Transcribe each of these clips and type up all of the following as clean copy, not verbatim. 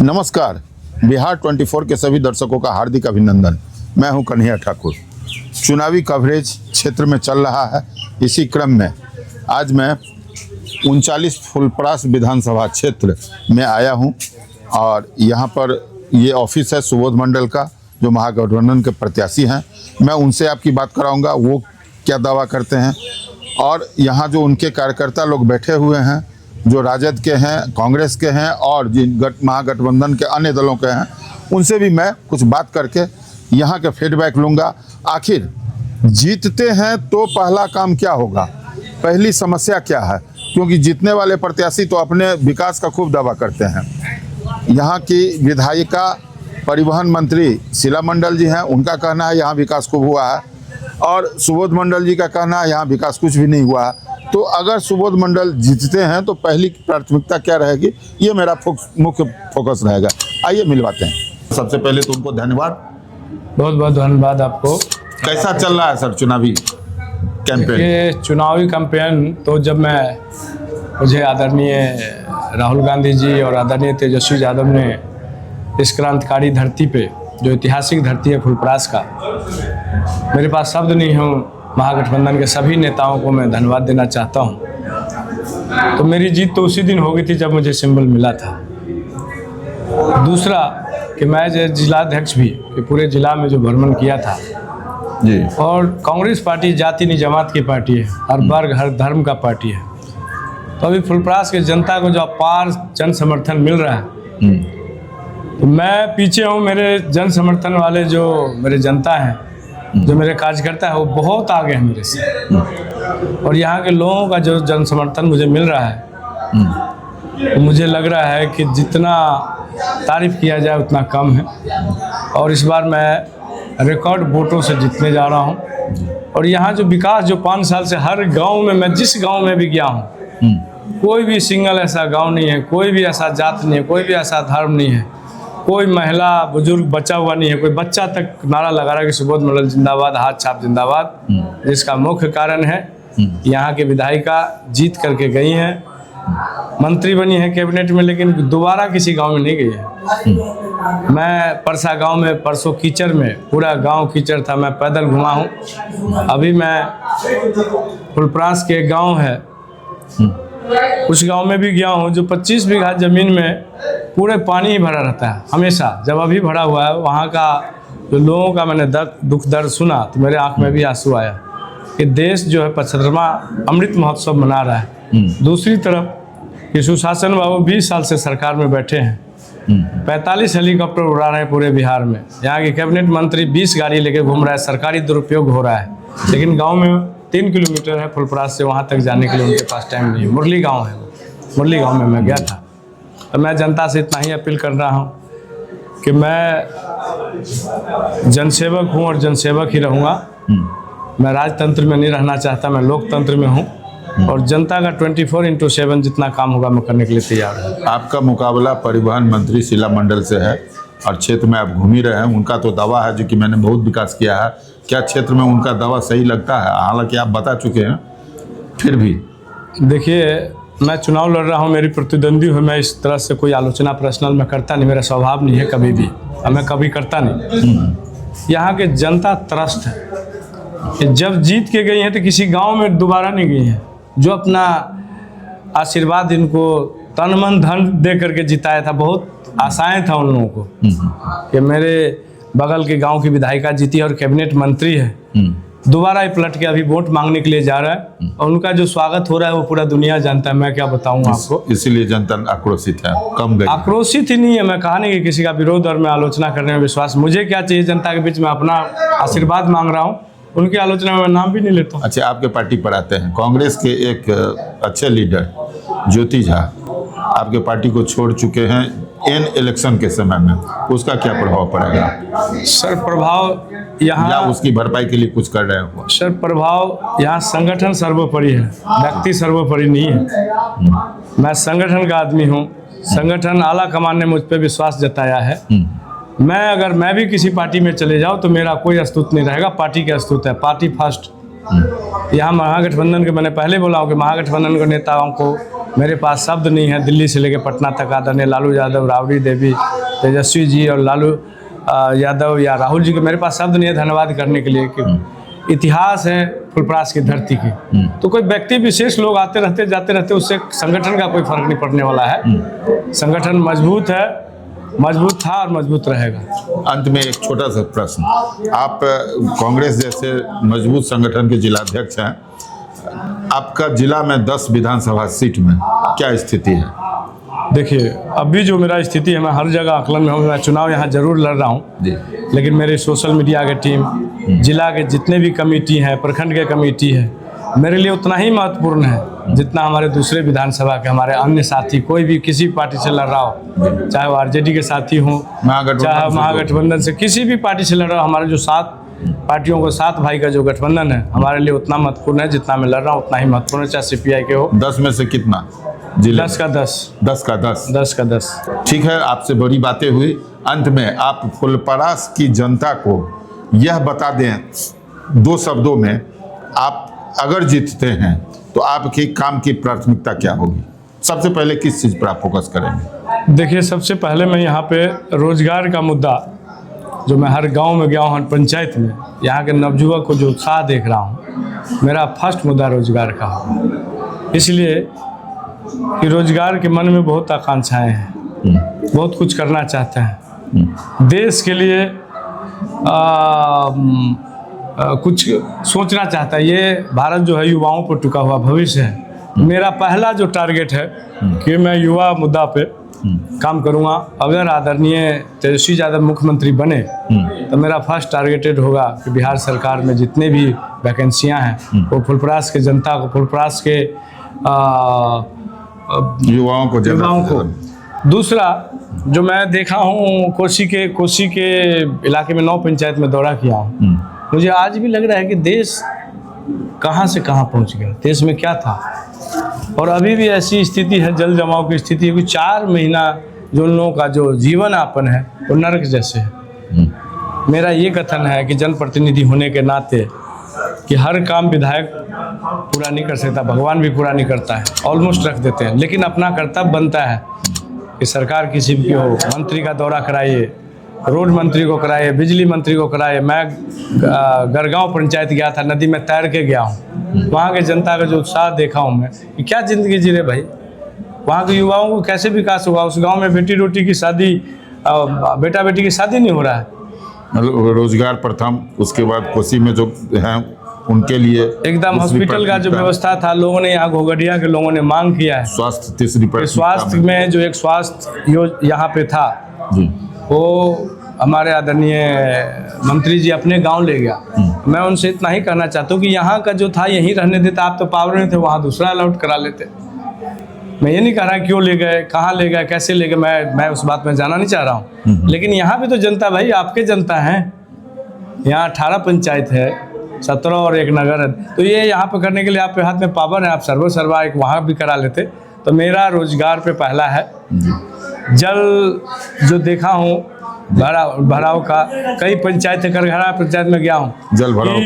नमस्कार। बिहार 24 के सभी दर्शकों का हार्दिक अभिनंदन। मैं हूं कन्हैया ठाकुर। चुनावी कवरेज क्षेत्र में चल रहा है। इसी क्रम में आज मैं 39 फुलपरास विधानसभा क्षेत्र में आया हूं और यहां पर ये ऑफिस है सुबोध मंडल का, जो महागठबंधन के प्रत्याशी हैं। मैं उनसे आपकी बात कराऊंगा, वो क्या दावा करते हैं और यहाँ जो उनके कार्यकर्ता लोग बैठे हुए हैं, जो राजद के हैं, कांग्रेस के हैं और जिन महागठबंधन के अन्य दलों के हैं, उनसे भी मैं कुछ बात करके यहाँ के फीडबैक लूँगा। आखिर जीतते हैं तो पहला काम क्या होगा, पहली समस्या क्या है, क्योंकि जीतने वाले प्रत्याशी तो अपने विकास का खूब दावा करते हैं। यहाँ की विधायिका परिवहन मंत्री शीला मंडल जी हैं, उनका कहना है यहाँ विकास खूब हुआ है और सुबोध मंडल जी का कहना है यहाँ विकास कुछ भी नहीं हुआ है। तो अगर सुबोध मंडल जीतते हैं तो पहली प्राथमिकता क्या रहेगी, ये मेरा मुख्य फोकस रहेगा। आइए मिलवाते हैं। सबसे पहले तो उनको धन्यवाद, बहुत बहुत धन्यवाद आपको। कैसा चल रहा है सर चुनावी कैंपेन? ये चुनावी कैंपेन तो जब मुझे आदरणीय राहुल गांधी जी और आदरणीय तेजस्वी यादव ने इस क्रांतिकारी धरती पे, जो ऐतिहासिक धरती है फुलपरास का, मेरे पास शब्द नहीं हूँ। महागठबंधन के सभी नेताओं को मैं धन्यवाद देना चाहता हूँ। तो मेरी जीत तो उसी दिन हो गई थी जब मुझे सिंबल मिला था। दूसरा कि मैं जिलाध्यक्ष भी कि पूरे जिला में जो भ्रमण किया था जी, और कांग्रेस पार्टी जाति नहीं जमात की पार्टी है, हर वर्ग हर धर्म का पार्टी है। तो अभी फुलपरास की जनता को जो अपार जन समर्थन मिल रहा है, तो मैं पीछे हूँ। मेरे जन समर्थन वाले जो मेरे जनता हैं, जो मेरे कार्यकर्ता है, वो बहुत आगे हैं मेरे से। और यहाँ के लोगों का जो जन समर्थन मुझे मिल रहा है, तो मुझे लग रहा है कि जितना तारीफ किया जाए उतना कम है। और इस बार मैं रिकॉर्ड वोटों से जीतने जा रहा हूँ। और यहाँ जो विकास जो 5 साल से हर गांव में, मैं जिस गांव में भी गया हूँ, कोई भी सिंगल ऐसा गांव नहीं है, कोई भी ऐसा जात नहीं है, कोई भी ऐसा धर्म नहीं है, कोई महिला बुजुर्ग बचा हुआ नहीं है, कोई बच्चा तक नारा लगा रहा है कि सुबोध मंडल जिंदाबाद, हाथ छाप जिंदाबाद। जिसका मुख्य कारण है यहाँ के विधायिका जीत करके गई हैं, मंत्री बनी है कैबिनेट में, लेकिन दोबारा किसी गांव में नहीं गई है। मैं परसा गांव में परसों कीचड़ में, पूरा गांव कीचड़ था, मैं पैदल घुमा हूँ। अभी मैं फुलपरास के गाँव है, उस गांव में भी गया हूँ जो 25 बीघा ज़मीन में पूरे पानी ही भरा रहता है हमेशा। जब अभी भरा हुआ है, वहाँ का जो लोगों का मैंने दुख दर्द सुना तो मेरे आंख में भी आंसू आया कि देश जो है 75वां अमृत महोत्सव मना रहा है। दूसरी तरफ ये सुशासन बाबू 20 साल से सरकार में बैठे हैं, 45 हेलीकॉप्टर उड़ा रहे हैं पूरे बिहार में। यहाँ के कैबिनेट मंत्री 20 गाड़ी लेके घूम रहा है, सरकारी दुरुपयोग हो रहा है। लेकिन गाँव में 3 किलोमीटर है फुलपरास से, वहाँ तक जाने के लिए उनके पास टाइम नहीं है। मुरली गांव है, मुरली गांव में मैं गया था। तो मैं जनता से इतना ही अपील कर रहा हूँ कि मैं जनसेवक हूँ और जनसेवक ही रहूँगा। मैं राजतंत्र में नहीं रहना चाहता, मैं लोकतंत्र में हूँ और जनता का 24/7 जितना काम होगा मैं करने के लिए तैयार हूँ। आपका मुकाबला परिवहन मंत्री शीला मंडल से है और क्षेत्र में आप घूम ही रहे हैं। उनका तो दावा है जो कि मैंने बहुत विकास किया है। क्या क्षेत्र में उनका दावा सही लगता है? हालांकि आप बता चुके हैं, फिर भी देखिए, मैं चुनाव लड़ रहा हूँ, मेरी प्रतिद्वंदी हूँ। मैं इस तरह से कोई आलोचना पर्सनल में करता नहीं, मेरा स्वभाव नहीं है कभी भी, और मैं कभी करता नहीं। यहाँ के जनता त्रस्त है कि जब जीत के गई हैं तो किसी गांव में दोबारा नहीं गई हैं। जो अपना आशीर्वाद इनको तन मन धन दे करके जिताया था, बहुत आशाएं था उन लोगों को कि मेरे बगल के गांव की विधायिका जीती और कैबिनेट मंत्री है, दोबारा ही पलट के अभी वोट मांगने के लिए जा रहा है। और उनका जो स्वागत हो रहा है वो पूरा दुनिया जानता है, मैं क्या बताऊं आपको। इसीलिए जनता आक्रोशित है, कम गई। आक्रोशित ही नहीं है, मैं कहा नहीं कि किसी का विरोध और मैं आलोचना करने में विश्वास। मुझे क्या चाहिए, जनता के बीच में अपना आशीर्वाद मांग रहा हूँ, उनकी आलोचना में मैं नाम भी नहीं लेता हूँ। अच्छा, आपके पार्टी पर आते हैं। कांग्रेस के एक अच्छे लीडर ज्योति झा आपके पार्टी को छोड़ चुके हैं इन इलेक्शन के समय में, उसका क्या प्रभाव पड़ेगा? सर प्रभाव यहाँ, या उसकी भरपाई के लिए कुछ कर रहे हो? सर प्रभाव यहाँ संगठन सर्वोपरि है, व्यक्ति सर्वोपरि नहीं है। मैं संगठन का आदमी हूँ, संगठन आला कमान ने मुझ पर विश्वास जताया है। अगर मैं भी किसी पार्टी में चले जाऊँ तो मेरा कोई अस्तित्व नहीं रहेगा, पार्टी का अस्तित्व है, पार्टी फर्स्ट। यहाँ महागठबंधन के, मैंने पहले बोला हूँ कि महागठबंधन के नेताओं को मेरे पास शब्द नहीं है। दिल्ली से लेकर पटना तक आदरणीय लालू यादव, राबड़ी देवी, तेजस्वी जी और लालू यादव या राहुल जी के मेरे पास शब्द नहीं है धन्यवाद करने के लिए कि इतिहास है फुलपरास की धरती की। तो कोई व्यक्ति विशेष लोग आते रहते जाते रहते, उससे संगठन का कोई फर्क नहीं पड़ने वाला है। संगठन मजबूत है, मजबूत था और मजबूत रहेगा। अंत में एक छोटा सा प्रश्न, आप कांग्रेस जैसे मजबूत संगठन के जिलाध्यक्ष हैं, आपका जिला में 10 विधानसभा सीट में क्या स्थिति है? देखिए, अभी जो मेरा स्थिति है, मैं हर जगह आकलन में हूँ। मैं चुनाव यहाँ जरूर लड़ रहा हूँ, लेकिन मेरी सोशल मीडिया की टीम, जिला के जितने भी कमेटी हैं, प्रखंड के कमेटी है, मेरे लिए उतना ही महत्वपूर्ण है जितना हमारे दूसरे विधानसभा के हमारे अन्य साथी, कोई भी किसी पार्टी से लड़ रहा हो, चाहे वो आरजेडी के साथी हों, चाहे महागठबंधन से किसी भी पार्टी से लड़ रहा हो, हमारे जो 7 पार्टियों को 7 भाई का जो गठबंधन है, हमारे लिए उतना महत्वपूर्ण है जितना मैं लड़ रहा हूँ उतना ही महत्वपूर्ण है, चाहे सीपीआई के हो। 10 में से कितना? 10 का 10। 10 का 10। 10 का 10। ठीक है, आपसे बड़ी बातें हुई। अंत में आप फुलपरास की जनता को यह बता दें 2 शब्दों में, आप अगर जीतते हैं तो आपके काम की प्राथमिकता क्या होगी? सबसे पहले किस चीज़ पर आप फोकस करेंगे? देखिए, सबसे पहले मैं यहाँ पे रोजगार का मुद्दा, जो मैं हर गांव में गया हूँ, हर पंचायत में, यहाँ के नवयुवक को जो उत्साह देख रहा हूँ, मेरा फर्स्ट मुद्दा रोजगार का होगा। इसलिए कि रोजगार के मन में बहुत आकांक्षाएं हैं, बहुत कुछ करना चाहते हैं, देश के लिए कुछ सोचना चाहता है। ये भारत जो है युवाओं पर टिका हुआ भविष्य है। मेरा पहला जो टारगेट है कि मैं युवा मुद्दा पे काम करूंगा। अगर आदरणीय तेजस्वी यादव मुख्यमंत्री बने तो मेरा फर्स्ट टारगेटेड होगा कि बिहार सरकार में जितने भी वैकेंसियां हैं वो फुलपरास के जनता को, फुलपरास के युवाओं को। दूसरा जो मैं देखा हूँ, कोसी के इलाके में 9 पंचायत में दौरा किया हूँ, मुझे आज भी लग रहा है कि देश कहाँ से कहाँ पहुँच गया, देश में क्या था। और अभी भी ऐसी स्थिति है, जल जमाव की स्थिति है कि 4 महीना जो उन लोगों का जो जीवन यापन है वो नरक जैसे है। मेरा ये कथन है कि जनप्रतिनिधि होने के नाते कि हर काम विधायक पूरा नहीं कर सकता, भगवान भी पूरा नहीं करता है, ऑलमोस्ट रख देते हैं, लेकिन अपना कर्तव्य बनता है कि सरकार किसी भी हो, मंत्री का दौरा कराइए, रोड मंत्री को कराइए, बिजली मंत्री को कराइए। मैं गरगांव पंचायत गया था, नदी में तैर के गया हूँ, वहाँ के जनता का जो उत्साह देखा हूँ मैं कि क्या ज़िंदगी जी रहे भाई। वहाँ के युवाओं को कैसे विकास होगा? उस गांव में बेटी रोटी की शादी, बेटा बेटी की शादी नहीं हो रहा है। मतलब रोजगार प्रथम, उसके बाद कोसी में जो हैं उनके लिए एकदम हॉस्पिटल का जो व्यवस्था था, लोगों ने यहाँ घोघडिया के लोगों ने मांग किया है। स्वास्थ्य तीसरी पर, स्वास्थ्य में जो एक स्वास्थ्य यहाँ पे था जी, वो हमारे आदरणीय मंत्री जी अपने गांव ले गया। मैं उनसे इतना ही कहना चाहता हूँ कि यहाँ का जो था यहीं रहने देता, आप तो पावर नहीं थे, वहाँ दूसरा अलॉट करा लेते। मैं ये नहीं कह रहा क्यों ले गए, कहाँ ले गए, कैसे ले गए, मैं उस बात में जाना नहीं चाह रहा हूँ, लेकिन यहाँ भी तो जनता भाई आपके जनता है। यहाँ 18 पंचायत है, 17 और 1 नगर है, तो ये यहाँ पे करने के लिए आपके हाथ में पावर है, आप सर्वा एक वहाँ भी करा लेते। तो मेरा रोजगार पे पहला है। जल जो देखा हूँ भराव का, कई पंचायत है, करघरा पंचायत में गया हूँ, जल भराव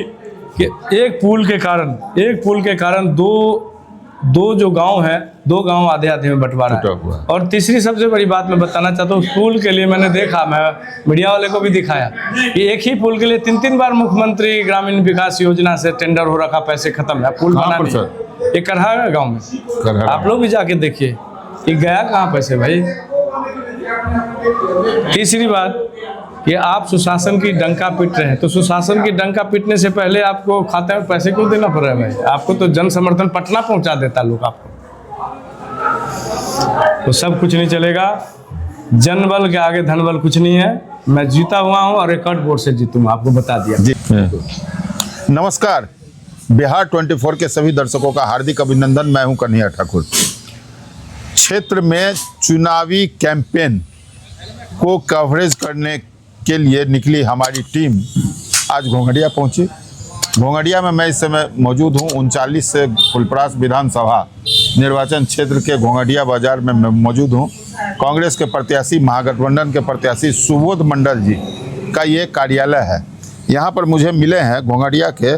कि एक पुल के कारण दो जो गांव है, 2 गांव आधे में बंटवारा है। और तीसरी सबसे बड़ी बात मैं बताना चाहता हूँ, पुल के लिए मैंने देखा, मैं मीडिया वाले को भी दिखाया कि एक ही पुल के लिए 3 बार मुख्यमंत्री ग्रामीण विकास योजना से टेंडर हो रखा, पैसे खत्म है। पुल बनाने ये करहा गाँव में, आप लोग भी जाके देखिए कि गया कहाँ पैसे भाई। तीसरी बात कि आप सुशासन की डंका पीट रहे हैं, तो सुशासन की डंका पीटने से पहले आपको खाते में पैसे क्यों देना पड़ रहा है भाई? आपको तो जन समर्थन पटना पहुंचा देता लोग आपको। तो सब कुछ नहीं चलेगा, जनबल के आगे धनबल कुछ नहीं है। मैं जीता हुआ हूं और रिकॉर्ड बोर्ड से जीतूंगा, आपको बता दिया जी। नमस्कार, बिहार 24 के सभी दर्शकों का हार्दिक अभिनंदन। मैं हूं कन्हैया ठाकुर। क्षेत्र में चुनावी कैंपेन को कवरेज करने के लिए निकली हमारी टीम आज घोघडिया पहुंची। घोघडिया में मैं इस समय मौजूद हूं। 39 से फुलपरास विधानसभा निर्वाचन क्षेत्र के घोघडिया बाजार में मैं मौजूद हूं। कांग्रेस के प्रत्याशी, महागठबंधन के प्रत्याशी सुबोध मंडल जी का ये कार्यालय है। यहाँ पर मुझे मिले हैं घोघडिया के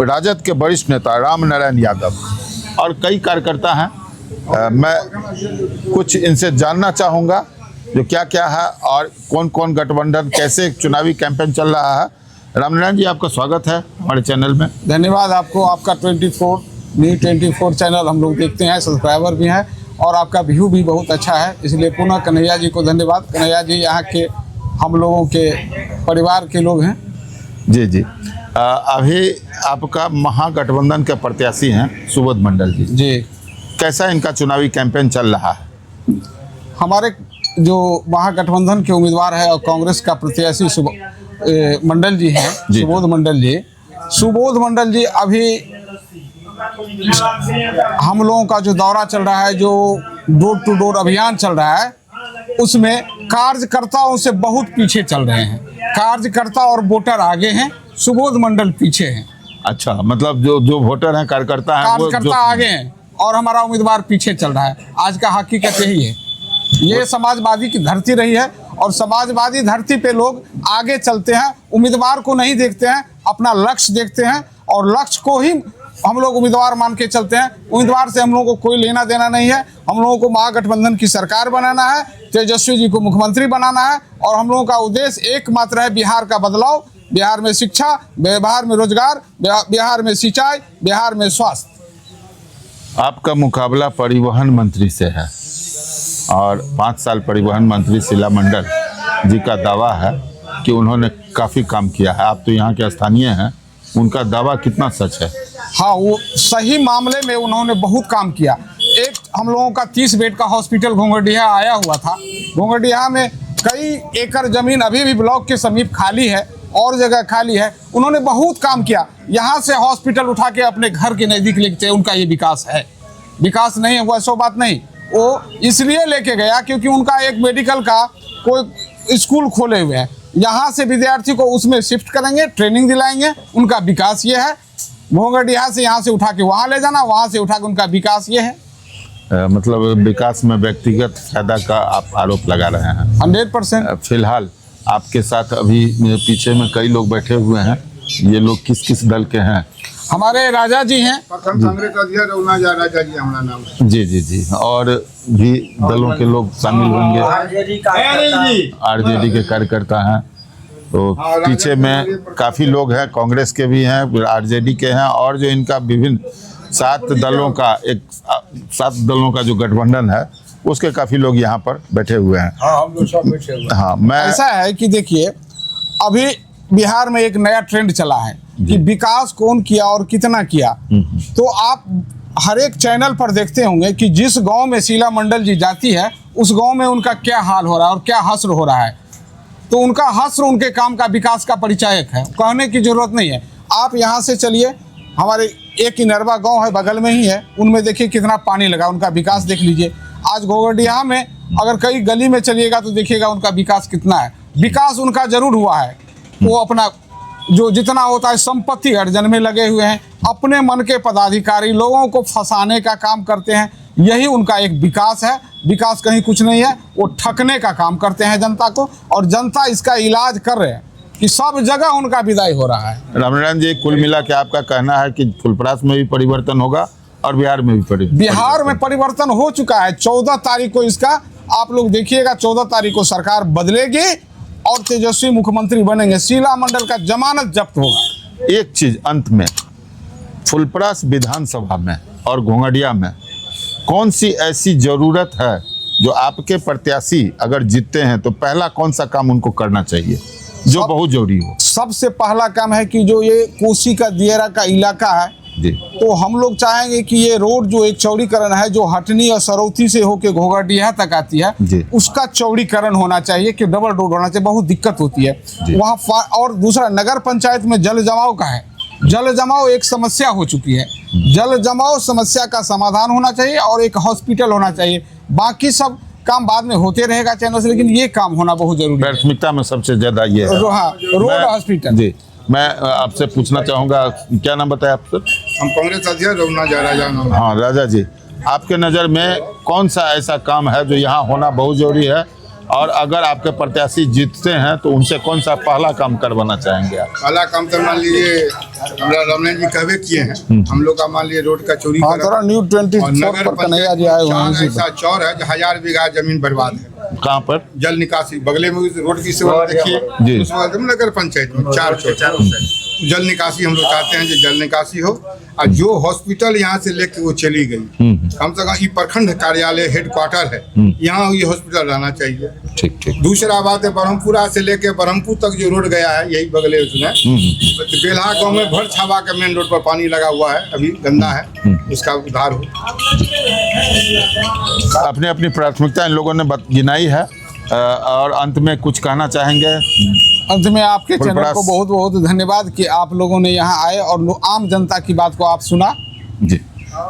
राजद के वरिष्ठ नेता राम नारायण यादव और कई कार्यकर्ता हैं मैं कुछ इनसे जानना चाहूँगा जो क्या क्या है और कौन कौन गठबंधन कैसे चुनावी कैंपेन चल रहा है। रामनारायण जी, आपका स्वागत है हमारे चैनल में। धन्यवाद आपको। आपका 24 चैनल हम लोग देखते हैं, सब्सक्राइबर भी हैं और आपका व्यू भी बहुत अच्छा है, इसलिए पुनः कन्हैया जी को धन्यवाद। कन्हैया जी यहाँ के हम लोगों के परिवार के लोग हैं। जी जी। अभी आपका महागठबंधन के प्रत्याशी हैं सुबोध मंडल जी। जी, कैसा इनका चुनावी कैंपेन चल रहा है? हमारे जो महागठबंधन के उम्मीदवार है और कांग्रेस का प्रत्याशी मंडल जी हैं, जी। सुबोध मंडल जी अभी हम लोगों का जो दौरा चल रहा है, जो डोर टू डोर अभियान चल रहा है, उसमें कार्यकर्ताओं से बहुत पीछे चल रहे हैं। कार्यकर्ता और वोटर आगे हैं, सुबोध मंडल पीछे हैं। अच्छा, मतलब जो वोटर हैं, कार्यकर्ता हैं, कार्यकर्ता आगे हैं और हमारा उम्मीदवार पीछे चल रहा है। आज का हकीकत यही है। ये समाजवादी की धरती रही है और समाजवादी धरती पे लोग आगे चलते हैं, उम्मीदवार को नहीं देखते हैं, अपना लक्ष्य देखते हैं और लक्ष्य को ही हम लोग उम्मीदवार मान के चलते हैं। उम्मीदवार से हम लोगों को कोई लेना देना नहीं है। हम लोगों को महागठबंधन की सरकार बनाना है, तेजस्वी जी को मुख्यमंत्री बनाना है और हम लोगों का उद्देश्य एकमात्र है बिहार का बदलाव, बिहार में शिक्षा, बिहार में रोजगार, बिहार में सिंचाई, बिहार में स्वास्थ्य। आपका मुकाबला परिवहन मंत्री से है और 5 साल परिवहन मंत्री शीला मंडल जी का दावा है कि उन्होंने काफ़ी काम किया है। आप तो यहाँ के स्थानीय हैं, उनका दावा कितना सच है? हाँ, वो सही मामले में उन्होंने बहुत काम किया। एक हम लोगों का 30 बेड का हॉस्पिटल घोंगडिया आया हुआ था। घोंगडिया में कई एकड़ जमीन अभी भी ब्लॉक के समीप खाली है और जगह खाली है। उन्होंने बहुत काम किया। यहाँ से हॉस्पिटल उठा के अपने घर के नज़दीक लेके, उनका ये विकास है। विकास नहीं हुआ सो बात नहीं, वो इसलिए लेके गया क्योंकि उनका एक मेडिकल का कोई स्कूल खोले हुए हैं। यहाँ से विद्यार्थी को उसमें शिफ्ट करेंगे, ट्रेनिंग दिलाएंगे। उनका विकास ये है। घोंगडिया से यहाँ से उठा के वहाँ ले जाना, वहाँ से उठा के, उनका विकास ये है। मतलब विकास में व्यक्तिगत फायदा का आप आरोप लगा रहे हैं। 100%। फिलहाल आपके साथ अभी पीछे में कई लोग बैठे हुए हैं, ये लोग किस किस दल के हैं? हमारे राजा जी हैं। कांग्रेस अध्यक्ष रघुनाथ राजा जी हमारा नाम है। जी जी जी। और भी दलों के लोग शामिल होंगे, आरजेडी के कार्यकर्ता हैं। तो पीछे में काफ़ी लोग हैं, कांग्रेस के भी हैं, आरजेडी के हैं और जो इनका विभिन्न 7 दलों का जो गठबंधन है उसके काफ़ी लोग यहाँ पर बैठे हुए हैं। हाँ, हम लोग सब बैठे हुए। हाँ, मैं ऐसा है कि देखिए, अभी बिहार में एक नया ट्रेंड चला है कि विकास कौन किया और कितना किया। तो आप हर एक चैनल पर देखते होंगे कि जिस गांव में शीला मंडल जी जाती है, उस गांव में उनका क्या हाल हो रहा है और क्या हश्र हो रहा है। तो उनका हश्र उनके काम का, विकास का परिचायक है, कहने की जरूरत नहीं है। आप यहाँ से चलिए, हमारे एक इनरवा गाँव है, बगल में ही है, उनमें देखिए कितना पानी लगा, उनका विकास देख लीजिए। आज घोंगडिया में अगर कई गली में चलिएगा तो देखिएगा उनका विकास कितना है। विकास उनका जरूर हुआ है। वो अपना जो जितना होता है संपत्ति अर्जन में लगे हुए हैं। अपने मन के पदाधिकारी लोगों को फंसाने का काम करते हैं, यही उनका एक विकास है। विकास कहीं कुछ नहीं है, वो ठगने का काम करते हैं जनता को, और जनता इसका इलाज कर रहे हैं कि सब जगह उनका विदाई हो रहा है। रामनारायण जी, कुल मिला के आपका कहना है कि फुलपरास में भी परिवर्तन होगा और बिहार में भी परिवर्तन? बिहार में परिवर्तन हो चुका है। 14 तारीख को इसका आप लोग देखिएगा, 14 तारीख को सरकार बदलेगी और तेजस्वी मुख्यमंत्री बनेंगे। शीला मंडल का जमानत जब्त होगा। एक चीज अंत में, फुलपरास विधानसभा में और घोंगडिया में कौन सी ऐसी जरूरत है जो आपके प्रत्याशी अगर जीतते हैं तो पहला कौन सा काम उनको करना चाहिए जो बहुत जरूरी हो? सबसे पहला काम है कि जो ये कोसी का दियरा का इलाका है जी, तो हम लोग चाहेंगे कि ये रोड जो एक चौड़ीकरण है, जो हटनी और सरौती से होके घोंगडिया तक आती है, उसका चौड़ीकरण होना चाहिए कि डबल रोड होना चाहिए। बहुत दिक्कत होती है वहाँ। और दूसरा, नगर पंचायत में जल जमाव का है। जल जमाव एक समस्या हो चुकी है। जल जमाव समस्या का समाधान होना चाहिए और एक हॉस्पिटल होना चाहिए। बाकी सब काम बाद में होते रहेगा चैनल से, लेकिन ये काम होना बहुत जरूरी है। प्राथमिकता में सबसे ज्यादा ये है। Road hospital. जी, मैं आपसे पूछना चाहूँगा, क्या नाम बताया आपसे? हम कांग्रेस अध्यक्ष रघुनाथ राजा नाम है। हाँ राजा जी, आपके नज़र में कौन सा ऐसा काम है जो यहाँ होना बहुत जरूरी है और अगर आपके प्रत्याशी जीतते हैं तो उनसे कौन सा पहला काम करवाना चाहेंगे आप? पहला काम तो मान लीजिए हमारा रमन जी कहवे किए हैं, हम लोग का मान लीजिए रोड का चोरी हाँ, थोड़ा न्यूज़ 24 पर कन्हैया जी आए हुए हैं इसी पर। ऐसा चौर है जो 1000 बीघा जमीन बर्बाद है। कहाँ पर? जल निकासी बगले में उस रोड की सेवा जी। देखिए, उस बाद में नगर पंचायत में 4 जल निकासी हम लोग चाहते हैं कि जल निकासी हो। और जो हॉस्पिटल यहाँ से लेके वो चली गई, कम से कम ये प्रखंड कार्यालय हेडक्वार्टर है, यहाँ ये हॉस्पिटल रहना चाहिए। ठीक ठीक। दूसरा बात है ब्रह्मपुरा से लेके ब्रह्मपुर तक जो रोड गया है यही बगले उसमें तो बेल्हा गांव में भर छावा के मेन रोड पर पानी लगा हुआ है, अभी गंदा है, उसका उद्धार हो। अपनी अपनी प्राथमिकता इन लोगों ने गिनाई है और अंत में कुछ कहना चाहेंगे? अंत में आपके चैनल फुलपरास। को बहुत बहुत धन्यवाद कि आप लोगों ने यहाँ आए और आम जनता की बात को आप सुना। जी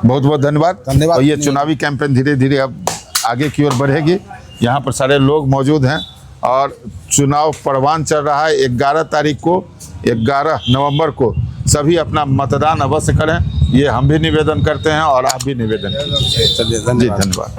बहुत बहुत धन्यवाद। धन्यवाद। और ये चुनावी कैंपेन धीरे धीरे अब आगे की ओर बढ़ेगी। यहाँ पर सारे लोग मौजूद हैं और चुनाव परवान चल रहा है। 11 तारीख को 11 नवंबर को सभी अपना मतदान अवश्य करें, ये हम भी निवेदन करते हैं और आप भी निवेदन कीजिए। चलिए जी धन्यवाद। धन्यवाद।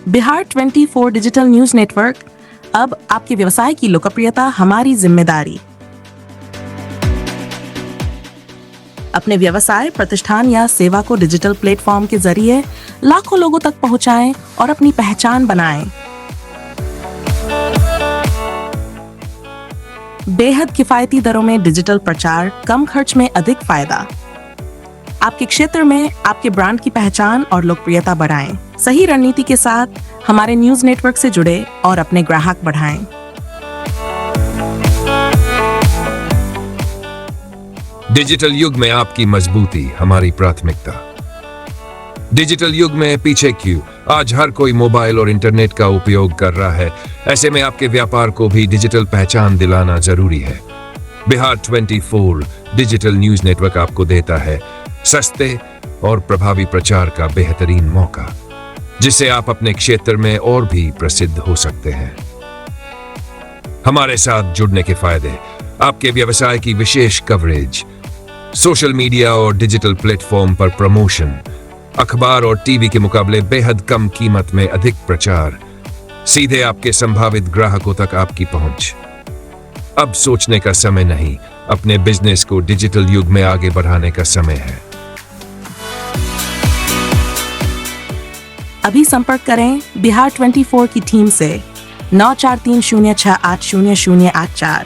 बिहार 24 डिजिटल न्यूज नेटवर्क, अब आपके व्यवसाय की लोकप्रियता हमारी जिम्मेदारी। अपने व्यवसाय, प्रतिष्ठान या सेवा को डिजिटल प्लेटफॉर्म के जरिए लाखों लोगों तक पहुंचाएं और अपनी पहचान बनाएं। बेहद किफायती दरों में डिजिटल प्रचार, कम खर्च में अधिक फायदा। आपके क्षेत्र में आपके ब्रांड की पहचान और लोकप्रियता बढ़ाएं। सही रणनीति के साथ हमारे न्यूज नेटवर्क से जुड़े और अपने ग्राहक बढ़ाएं। डिजिटल युग में आपकी मजबूती हमारी प्राथमिकता। डिजिटल युग में पीछे क्यों? आज हर कोई मोबाइल और इंटरनेट का उपयोग कर रहा है। ऐसे में आपके व्यापार को भी डिजिटल पहचान दिलाना जरूरी है। बिहार 24 डिजिटल न्यूज नेटवर्क आपको देता है सस्ते और प्रभावी प्रचार का बेहतरीन मौका, जिससे आप अपने क्षेत्र में और भी प्रसिद्ध हो सकते हैं। हमारे साथ जुड़ने के फायदे: आपके व्यवसाय की विशेष कवरेज, सोशल मीडिया और डिजिटल प्लेटफॉर्म पर प्रमोशन, अखबार और टीवी के मुकाबले बेहद कम कीमत में अधिक प्रचार, सीधे आपके संभावित ग्राहकों तक आपकी पहुंच। अब सोचने का समय नहीं, अपने बिजनेस को डिजिटल युग में आगे बढ़ाने का समय है। अभी संपर्क करें बिहार 24 की टीम से 9430680084,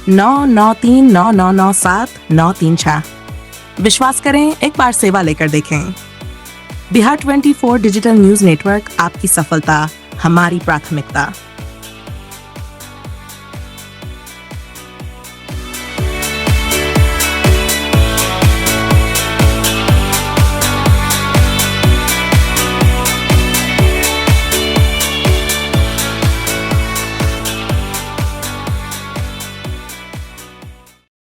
9939997936। विश्वास करें, एक बार सेवा लेकर देखें। बिहार 24 डिजिटल न्यूज नेटवर्क, आपकी सफलता हमारी प्राथमिकता।